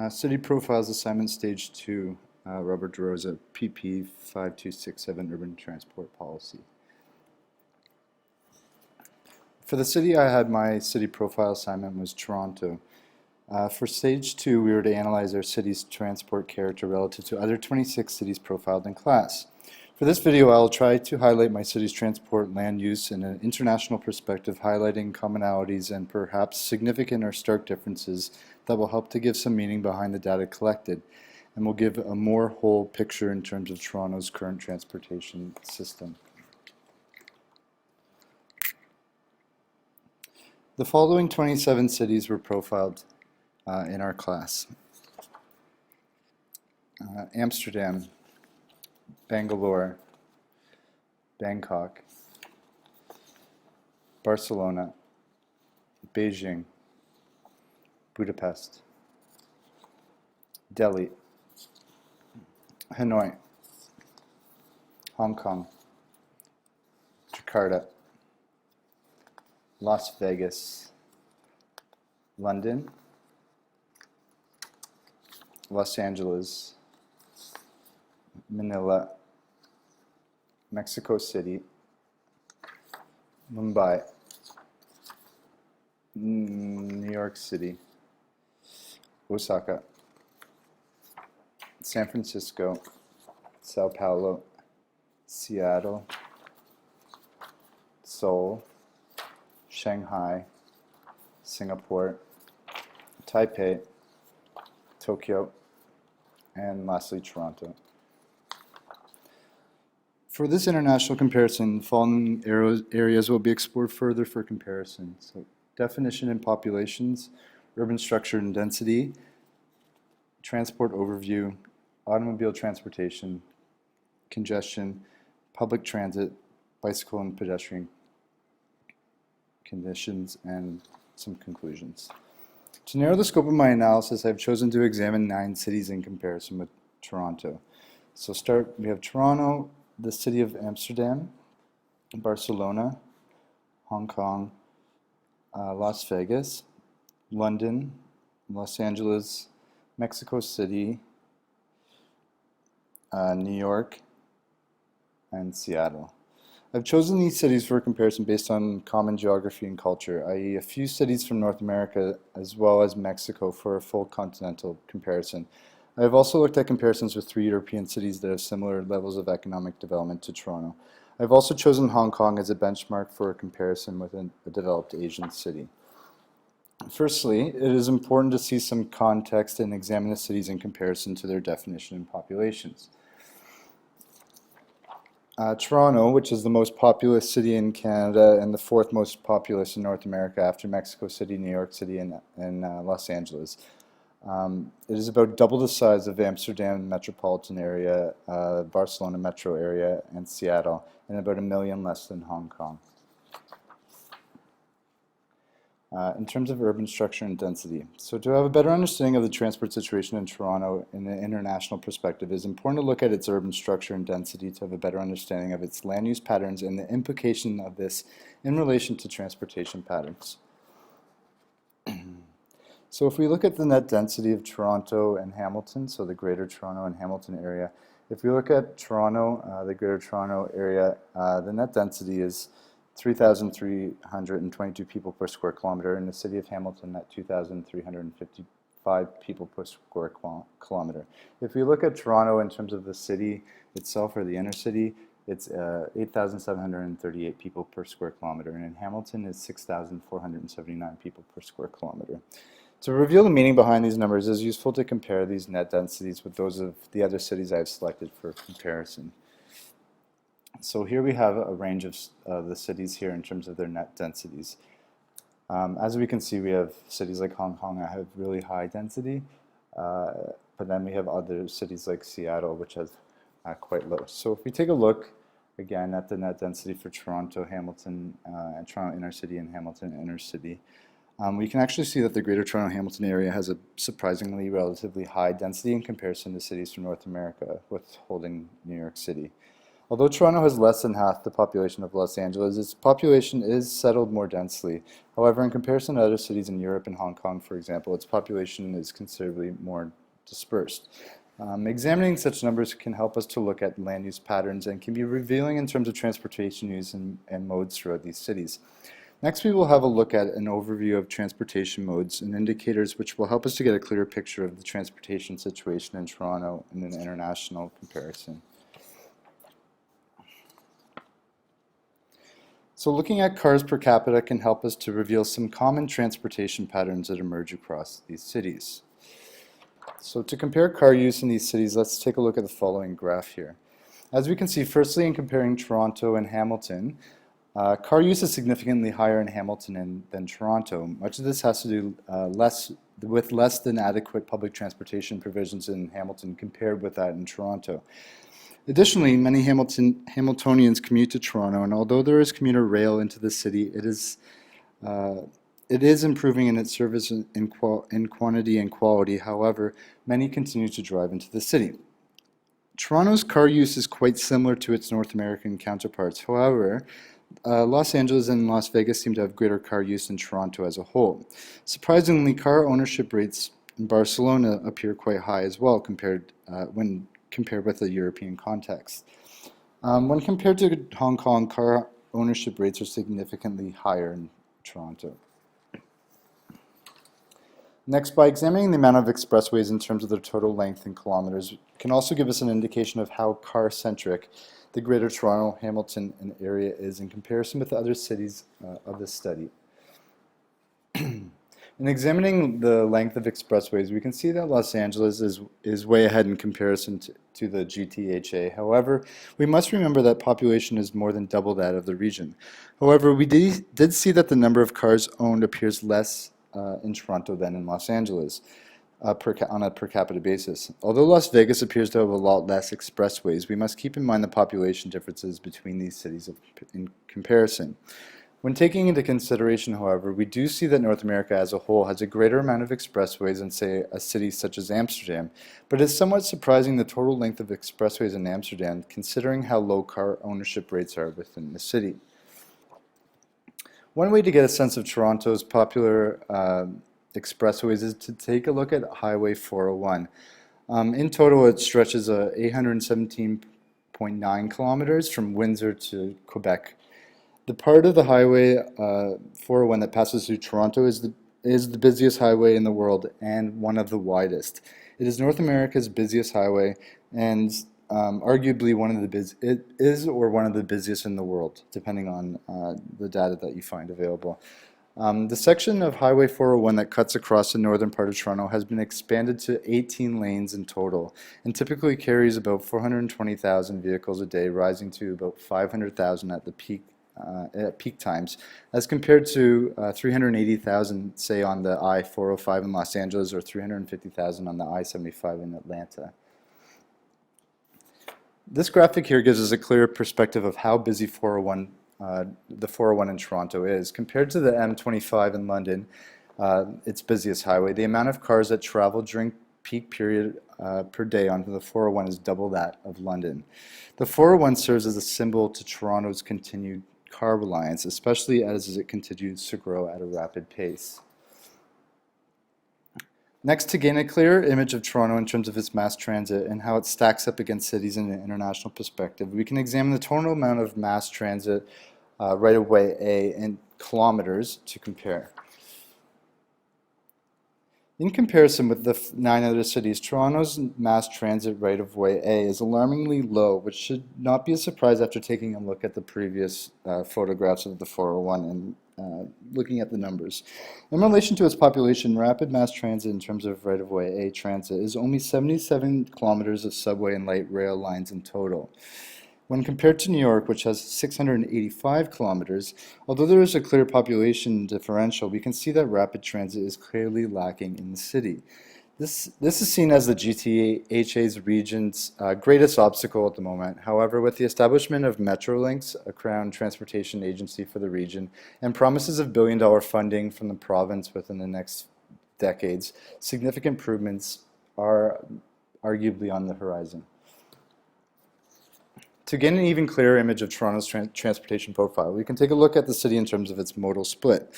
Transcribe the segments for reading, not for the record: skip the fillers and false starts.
City Profiles Assignment Stage 2, Robert DeRosa, PP 5267 Urban Transport Policy. For the city I had my city profile assignment was Toronto. For Stage 2, we were to analyze our city's transport character relative to other 26 cities profiled in class. For this video, I'll try to highlight my city's transport land use in an international perspective, highlighting commonalities and perhaps significant or stark differences that will help to give some meaning behind the data collected, and will give a more whole picture in terms of Toronto's current transportation system. The following 27 cities were profiled in our class. Amsterdam, Bangalore, Bangkok, Barcelona, Beijing, Budapest, Delhi, Hanoi, Hong Kong, Jakarta, Las Vegas, London, Los Angeles, Manila, Mexico City, Mumbai, New York City, Osaka, San Francisco, Sao Paulo, Seattle, Seoul, Shanghai, Singapore, Taipei, Tokyo, and lastly Toronto. For this international comparison, the following areas will be explored further for comparison. So, definition and populations, urban structure and density, transport overview, automobile transportation, congestion, public transit, bicycle and pedestrian conditions, and some conclusions. To narrow the scope of my analysis, I've chosen to examine 9 cities in comparison with Toronto. So we have Toronto, the city of Amsterdam, Barcelona, Hong Kong, Las Vegas, London, Los Angeles, Mexico City, New York, and Seattle. I've chosen these cities for comparison based on common geography and culture, i.e. a few cities from North America as well as Mexico for a full continental comparison. I have also looked at comparisons with 3 European cities that have similar levels of economic development to Toronto. I've also chosen Hong Kong as a benchmark for a comparison with a developed Asian city. Firstly, it is important to see some context and examine the cities in comparison to their definition and populations. Toronto, which is the most populous city in Canada and the 4th most populous in North America after Mexico City, New York City, and Los Angeles. It is about double the size of Amsterdam metropolitan area, Barcelona metro area, and Seattle, and about 1 million less than Hong Kong. In terms of urban structure and density. So to have a better understanding of the transport situation in Toronto in an international perspective, it is important to look at its urban structure and density to have a better understanding of its land use patterns and the implication of this in relation to transportation patterns. So if we look at the net density of Toronto and Hamilton, so the Greater Toronto and Hamilton area, if we look at Toronto, the Greater Toronto area, the net density is 3,322 people per square kilometer, in the city of Hamilton at 2,355 people per square kilometer. If we look at Toronto in terms of the city itself, or the inner city, it's 8,738 people per square kilometer, and in Hamilton it's 6,479 people per square kilometer. To reveal the meaning behind these numbers, it is useful to compare these net densities with those of the other cities I have selected for comparison. So here we have a range of the cities here in terms of their net densities. As we can see, we have cities like Hong Kong that have really high density, but then we have other cities like Seattle which have quite low. So if we take a look again at the net density for Toronto, Hamilton, and Toronto inner city and Hamilton inner city, we can actually see that the Greater Toronto-Hamilton area has a surprisingly relatively high density in comparison to cities from North America, withholding New York City. Although Toronto has less than half the population of Los Angeles, its population is settled more densely. However, in comparison to other cities in Europe and Hong Kong, for example, its population is considerably more dispersed. Examining such numbers can help us to look at land use patterns and can be revealing in terms of transportation use and modes throughout these cities. Next, we will have a look at an overview of transportation modes and indicators which will help us to get a clearer picture of the transportation situation in Toronto in an international comparison. So looking at cars per capita can help us to reveal some common transportation patterns that emerge across these cities. So to compare car use in these cities, let's take a look at the following graph here. As we can see, firstly, in comparing Toronto and Hamilton, car use is significantly higher in Hamilton than Toronto. Much of this has to do with less than adequate public transportation provisions in Hamilton compared with that in Toronto. Additionally, many Hamiltonians commute to Toronto, and although there is commuter rail into the city, it is improving in its service in quantity and quality. However, many continue to drive into the city. Toronto's car use is quite similar to its North American counterparts. However, Los Angeles and Las Vegas seem to have greater car use than Toronto as a whole. Surprisingly, car ownership rates in Barcelona appear quite high as well when compared with the European context. When compared to Hong Kong, car ownership rates are significantly higher in Toronto. Next, by examining the amount of expressways in terms of their total length in kilometers, can also give us an indication of how car-centric the Greater Toronto, Hamilton, and area is in comparison with the other cities of this study. In examining the length of expressways, we can see that Los Angeles is way ahead in comparison to the GTHA. However, we must remember that population is more than double that of the region. However, we did see that the number of cars owned appears less in Toronto than in Los Angeles on a per capita basis. Although Las Vegas appears to have a lot less expressways, we must keep in mind the population differences between these cities in comparison. When taking into consideration, however, we do see that North America as a whole has a greater amount of expressways than, say, a city such as Amsterdam, but it's somewhat surprising the total length of expressways in Amsterdam, considering how low car ownership rates are within the city. One way to get a sense of Toronto's popular expressways is to take a look at Highway 401. In total, it stretches 817.9 kilometers from Windsor to Quebec. The part of the Highway 401 that passes through Toronto is the busiest highway in the world and one of the widest. It is North America's busiest highway and arguably one of the busiest in the world, depending on the data that you find available. The section of Highway 401 that cuts across the northern part of Toronto has been expanded to 18 lanes in total and typically carries about 420,000 vehicles a day, rising to about 500,000 at peak times, as compared to 380,000, say, on the I-405 in Los Angeles or 350,000 on the I-75 in Atlanta. This graphic here gives us a clear perspective of how busy the 401 in Toronto is. Compared to the M25 in London, its busiest highway, the amount of cars that travel during peak period per day onto the 401 is double that of London. The 401 serves as a symbol to Toronto's continued car reliance, especially as it continues to grow at a rapid pace. Next, to gain a clearer image of Toronto in terms of its mass transit and how it stacks up against cities in an international perspective, we can examine the total amount of mass transit right-of-way A in kilometers to compare. In comparison with the 9 other cities, Toronto's mass transit right-of-way A is alarmingly low, which should not be a surprise after taking a look at the previous photographs of the 401 and looking at the numbers. In relation to its population, rapid mass transit in terms of right-of-way A transit is only 77 kilometers of subway and light rail lines in total. When compared to New York, which has 685 kilometers, although there is a clear population differential, we can see that rapid transit is clearly lacking in the city. This is seen as the GTHA's region's greatest obstacle at the moment. However, with the establishment of Metrolinx, a Crown transportation agency for the region, and promises of billion-dollar funding from the province within the next decades, significant improvements are arguably on the horizon. To gain an even clearer image of Toronto's transportation profile, we can take a look at the city in terms of its modal split.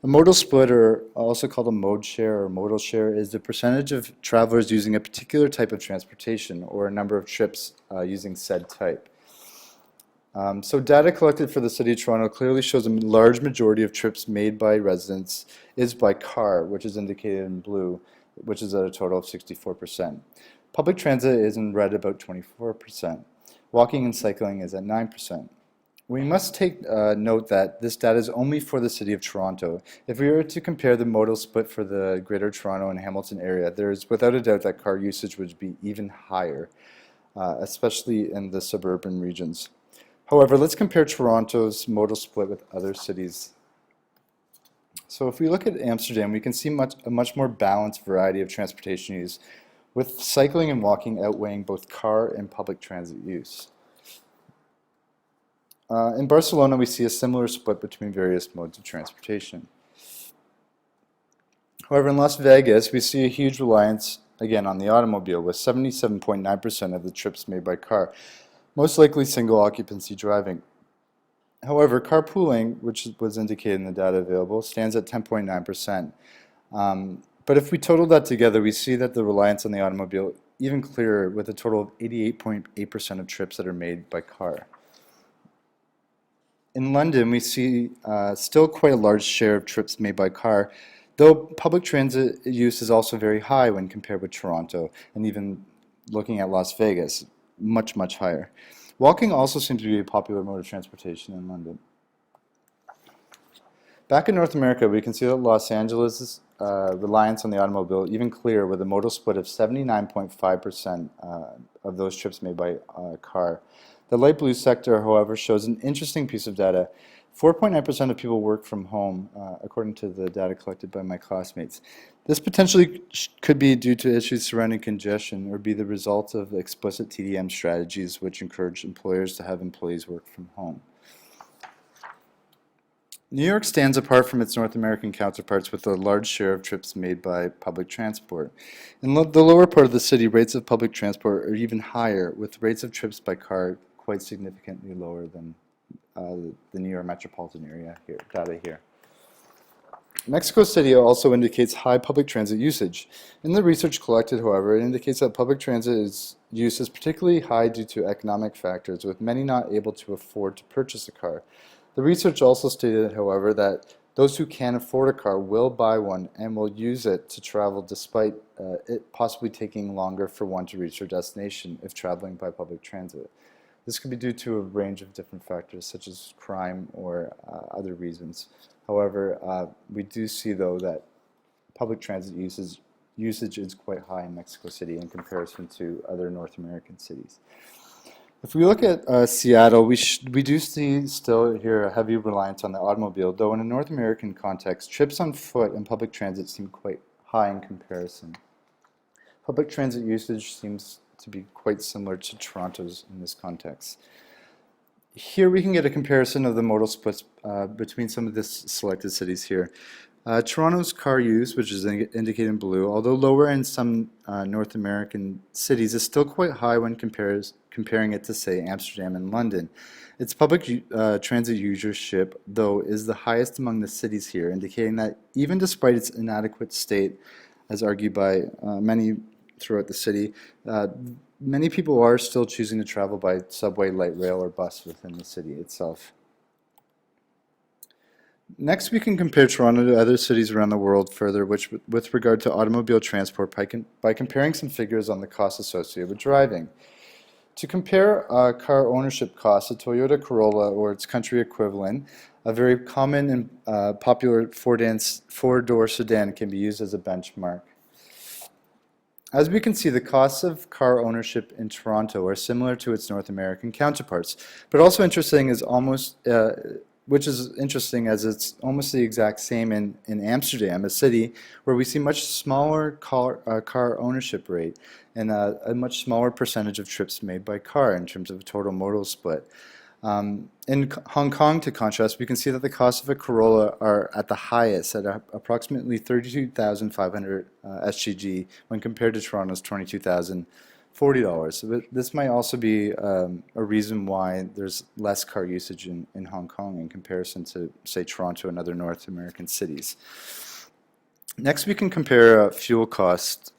A modal split, or also called a mode share or modal share, is the percentage of travelers using a particular type of transportation or a number of trips using said type. So data collected for the City of Toronto clearly shows a large majority of trips made by residents is by car, which is indicated in blue, which is at a total of 64%. Public transit is in red, about 24%. Walking and cycling is at 9%. We must take note that this data is only for the City of Toronto. If we were to compare the modal split for the Greater Toronto and Hamilton area, there is without a doubt that car usage would be even higher, especially in the suburban regions. However, let's compare Toronto's modal split with other cities. So if we look at Amsterdam, we can see a much more balanced variety of transportation use, with cycling and walking outweighing both car and public transit use. In Barcelona, we see a similar split between various modes of transportation. However, in Las Vegas, we see a huge reliance, again, on the automobile, with 77.9% of the trips made by car, most likely single occupancy driving. However, carpooling, which was indicated in the data available, stands at 10.9%. But if we total that together, we see that the reliance on the automobile even clearer, with a total of 88.8% of trips that are made by car. In London, we see still quite a large share of trips made by car, though public transit use is also very high when compared with Toronto, and even looking at Las Vegas, much, much higher. Walking also seems to be a popular mode of transportation in London. Back in North America, we can see that Los Angeles' reliance on the automobile even clearer, with a modal split of 79.5% of those trips made by car. The light blue sector, however, shows an interesting piece of data. 4.9% of people work from home, according to the data collected by my classmates. This potentially could be due to issues surrounding congestion, or be the result of explicit TDM strategies which encourage employers to have employees work from home. New York stands apart from its North American counterparts with a large share of trips made by public transport. In the lower part of the city, rates of public transport are even higher, with rates of trips by car quite significantly lower than the New York metropolitan area data here. Mexico City also indicates high public transit usage. In the research collected, however, it indicates that public transit use is particularly high due to economic factors, with many not able to afford to purchase a car. The research also stated, however, that those who can afford a car will buy one and will use it to travel, despite it possibly taking longer for one to reach their destination if traveling by public transit. This could be due to a range of different factors, such as crime or other reasons. However, we do see, though, that public transit usage is quite high in Mexico City in comparison to other North American cities. If we look at Seattle, we do see still here a heavy reliance on the automobile, though in a North American context, trips on foot and public transit seem quite high in comparison. Public transit usage seems to be quite similar to Toronto's in this context. Here we can get a comparison of the modal splits between some of the selected cities here. Toronto's car use, which is indicated in blue, although lower in some North American cities, is still quite high when comparing it to, say, Amsterdam and London. Its public transit usership, though, is the highest among the cities here, indicating that even despite its inadequate state, as argued by many throughout the city, many people are still choosing to travel by subway, light rail, or bus within the city itself. Next, we can compare Toronto to other cities around the world further, with regard to automobile transport, by comparing some figures on the costs associated with driving. To compare car ownership costs, a Toyota Corolla, or its country equivalent, a very common and popular four-door sedan, can be used as a benchmark. As we can see, the costs of car ownership in Toronto are similar to its North American counterparts, but also interesting is which is interesting as it's almost the exact same in Amsterdam, a city where we see much smaller car ownership rate and a much smaller percentage of trips made by car in terms of total modal split. In Hong Kong, to contrast, we can see that the costs of a Corolla are at the highest, at approximately 32,500 SGD when compared to Toronto's 22,000 $40. So this might also be a reason why there's less car usage in Hong Kong in comparison to, say, Toronto and other North American cities. Next, we can compare fuel cost